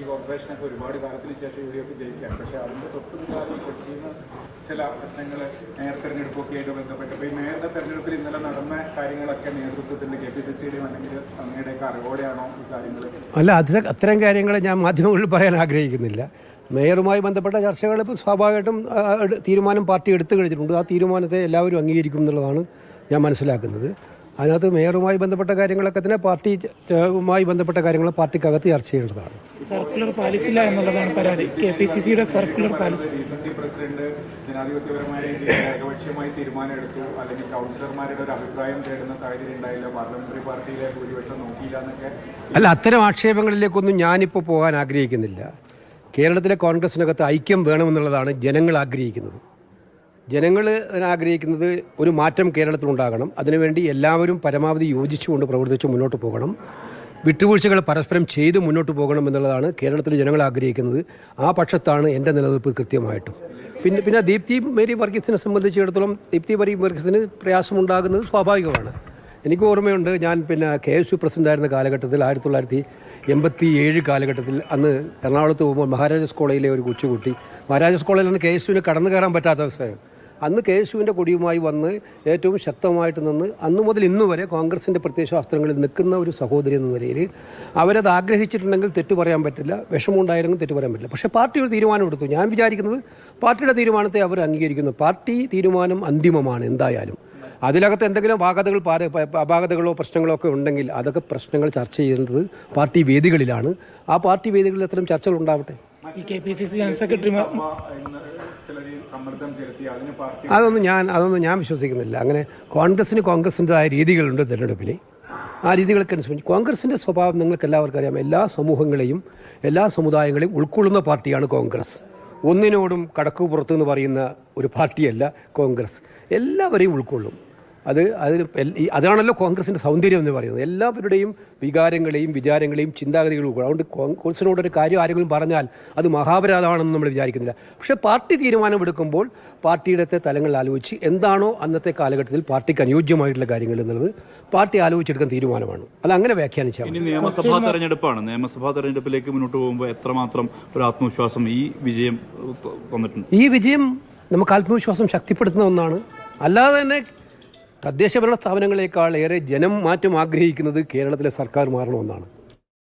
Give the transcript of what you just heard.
കൊച്ചി കോർപ്പറേഷനൊക്കെ ഒരുപാട് കാലത്തിന് ശേഷം UDF ജയിക്കാം. പക്ഷേ അതിൻ്റെ തൊട്ടുപിന്നാലെ കൊച്ചിയിൽ നിന്ന് ചില പ്രശ്നങ്ങൾ മേയർ തെരഞ്ഞെടുപ്പൊക്കെ ആയിട്ട് ബന്ധപ്പെട്ട് ഇപ്പോൾ ഈ മേയറുടെ തെരഞ്ഞെടുപ്പിൽ ഇന്നലെ നടന്ന കാര്യങ്ങളൊക്കെ നേതൃത്വത്തിൻ്റെ KPCCയുടെയും അല്ലെങ്കിൽ അങ്ങയുടെയൊക്കെ അറിവോടെയാണോ ഈ കാര്യങ്ങൾ? അല്ല, അത്തരം കാര്യങ്ങൾ ഞാൻ മാധ്യമങ്ങളിൽ പറയാൻ ആഗ്രഹിക്കുന്നില്ല. മേയറുമായി ബന്ധപ്പെട്ട ചർച്ചകൾ ഇപ്പോൾ സ്വാഭാവികമായിട്ടും തീരുമാനം പാർട്ടി എടുത്തു കഴിഞ്ഞിട്ടുണ്ട്. ആ തീരുമാനത്തെ എല്ലാവരും അംഗീകരിക്കും എന്നുള്ളതാണ് ഞാൻ മനസ്സിലാക്കുന്നത്. അതിനകത്ത് മേയറുമായി ബന്ധപ്പെട്ട കാര്യങ്ങളൊക്കെ തന്നെ പാർട്ടിയുമായി ബന്ധപ്പെട്ട കാര്യങ്ങൾ പാർട്ടിക്കകത്ത് ചർച്ച ചെയ്യേണ്ടതാണ്. സർക്കുലർ പാലിച്ചില്ല എന്നുള്ളതാണ് പരാതി. KPCCയുടെ സർക്കുലർ പാലിച്ചു. പ്രസിഡന്റ് ജനാധിപത്യപരമായ ഏകപക്ഷീയമായി തീരുമാനം എടുത്തു, അല്ലെങ്കിൽ കൗൺസിലർമാരുടെ ഒരു അഭിപ്രായം തേടുന്ന സാഹചര്യം ഉണ്ടായില്ല, പാർലമെന്ററി പാർട്ടിയിലെ ഭൂരിപക്ഷം നോക്കിയില്ല എന്നൊക്കെ. അല്ല, അത്തരം ആക്ഷേപങ്ങളിലേക്കൊന്നും ഞാനിപ്പോൾ പോകാൻ ആഗ്രഹിക്കുന്നില്ല. കേരളത്തിലെ കോൺഗ്രസിനകത്ത് ഐക്യം വേണമെന്നുള്ളതാണ് ജനങ്ങൾ ആഗ്രഹിക്കുന്നത്. ജനങ്ങൾ ആഗ്രഹിക്കുന്നത് ഒരു മാറ്റം കേരളത്തിലുണ്ടാകണം. അതിനുവേണ്ടി എല്ലാവരും പരമാവധി യോജിച്ചുകൊണ്ട് പ്രവർത്തിച്ച് മുന്നോട്ട് പോകണം. വിട്ടുവീഴ്ചകൾ പരസ്പരം ചെയ്ത് മുന്നോട്ട് പോകണം എന്നുള്ളതാണ് കേരളത്തിലെ ജനങ്ങൾ ആഗ്രഹിക്കുന്നത്. ആ പക്ഷത്താണ് എൻ്റെ നിലനിൽപ്പ് കൃത്യമായിട്ടും. പിന്നെ ദീപ്തി മേരി വർഗീസിനെ സംബന്ധിച്ചിടത്തോളം ദീപ്തി മേരി വർഗീസിന് പ്രയാസമുണ്ടാകുന്നത് സ്വാഭാവികമാണ്. എനിക്ക് ഓർമ്മയുണ്ട്, ഞാൻ KSU പ്രസിഡൻ്റായിരുന്ന കാലഘട്ടത്തിൽ 1987 കാലഘട്ടത്തിൽ അന്ന് എറണാകുളത്ത് പോകുമ്പോൾ മഹാരാജാസ് കോളേജിലെ ഒരു കൊച്ചുകുട്ടി, മഹാരാജാസ് കോളേജിൽ നിന്ന് KSUവിന് കടന്നു കയറാൻ പറ്റാത്ത അവസ്ഥയാണ്. അന്ന് KSUവിൻ്റെ കൊടിയുമായി വന്ന് ഏറ്റവും ശക്തമായിട്ട് നിന്ന് അന്നു മുതൽ ഇന്നു വരെ കോൺഗ്രസിൻ്റെ പ്രത്യയശാസ്ത്രങ്ങളിൽ നിൽക്കുന്ന ഒരു സഹോദരി എന്ന നിലയിൽ അവരത് ആഗ്രഹിച്ചിട്ടുണ്ടെങ്കിൽ തെറ്റു പറയാൻ പറ്റില്ല, വിഷമമുണ്ടായിരുന്നെങ്കിൽ തെറ്റു പറയാൻ പറ്റില്ല. പക്ഷേ പാർട്ടി ഒരു തീരുമാനമെടുത്തു. ഞാൻ വിചാരിക്കുന്നത് പാർട്ടിയുടെ തീരുമാനത്തെ അവർ അംഗീകരിക്കുന്നു. പാർട്ടി തീരുമാനം അന്തിമമാണ് എന്തായാലും. അതിനകത്ത് എന്തെങ്കിലും അപാകതകളോ പ്രശ്നങ്ങളോ ഒക്കെ ഉണ്ടെങ്കിൽ അതൊക്കെ പ്രശ്നങ്ങൾ ചർച്ച ചെയ്യുന്നത് പാർട്ടി വേദികളിലാണ്. ആ പാർട്ടി വേദികളിൽ അത്തരം ചർച്ചകൾ ഉണ്ടാവട്ടെ. KPCC ജനറൽ സെക്രട്ടറി അതൊന്നും ഞാൻ വിശ്വസിക്കുന്നില്ല. അങ്ങനെ കോൺഗ്രസിൻ്റെതായ രീതികളുണ്ട് തിരഞ്ഞെടുപ്പിൽ. ആ രീതികൾക്ക് അനുസരിച്ച് കോൺഗ്രസിൻ്റെ സ്വഭാവം നിങ്ങൾക്ക് എല്ലാവർക്കും അറിയാം. എല്ലാ സമൂഹങ്ങളെയും എല്ലാ സമുദായങ്ങളെയും ഉൾക്കൊള്ളുന്ന പാർട്ടിയാണ് കോൺഗ്രസ്. ഒന്നിനോടും കടക്കു പുറത്തെന്ന് പറയുന്ന ഒരു പാർട്ടിയല്ല കോൺഗ്രസ്. എല്ലാവരെയും ഉൾക്കൊള്ളും. അതാണല്ലോ കോൺഗ്രസിൻ്റെ സൗന്ദര്യം എന്ന് പറയുന്നത്. എല്ലാവരുടെയും വികാരങ്ങളെയും വിചാരങ്ങളെയും ചിന്താഗതികളും ഉൾക്കൊള്ളും. അതുകൊണ്ട് കോൺഗ്രസിനോടൊരു കാര്യം ആരെങ്കിലും പറഞ്ഞാൽ അത് മഹാപരാധമാണെന്ന് നമ്മൾ വിചാരിക്കുന്നില്ല. പക്ഷേ പാർട്ടി തീരുമാനമെടുക്കുമ്പോൾ പാർട്ടിയുടെ തലങ്ങളിൽ ആലോചിച്ച് എന്താണോ അന്നത്തെ കാലഘട്ടത്തിൽ പാർട്ടിക്ക് അനുയോജ്യമായിട്ടുള്ള കാര്യങ്ങൾ എന്നുള്ളത് പാർട്ടി ആലോചിച്ചെടുക്കുന്ന തീരുമാനമാണ്. അത് അങ്ങനെ വ്യാഖ്യാനിച്ചാൽ ഇനി നിയമസഭാ തെരഞ്ഞെടുപ്പാണ്. നിയമസഭാ തെരഞ്ഞെടുപ്പിലേക്ക് മുന്നോട്ട് പോകുമ്പോൾ എത്രമാത്രം ഒരു ആത്മവിശ്വാസം ഈ വിജയം വന്നിട്ടുണ്ട്? ഈ വിജയം നമുക്ക് ആത്മവിശ്വാസം ശക്തിപ്പെടുത്തുന്ന ഒന്നാണ്. അല്ലാതെ തന്നെ തദ്ദേശഭരണ സ്ഥാപനങ്ങളെക്കാൾ ഏറെ ജനം മാറ്റം ആഗ്രഹിക്കുന്നത് കേരളത്തിലെ സർക്കാർ മാറണമെന്നാണ്.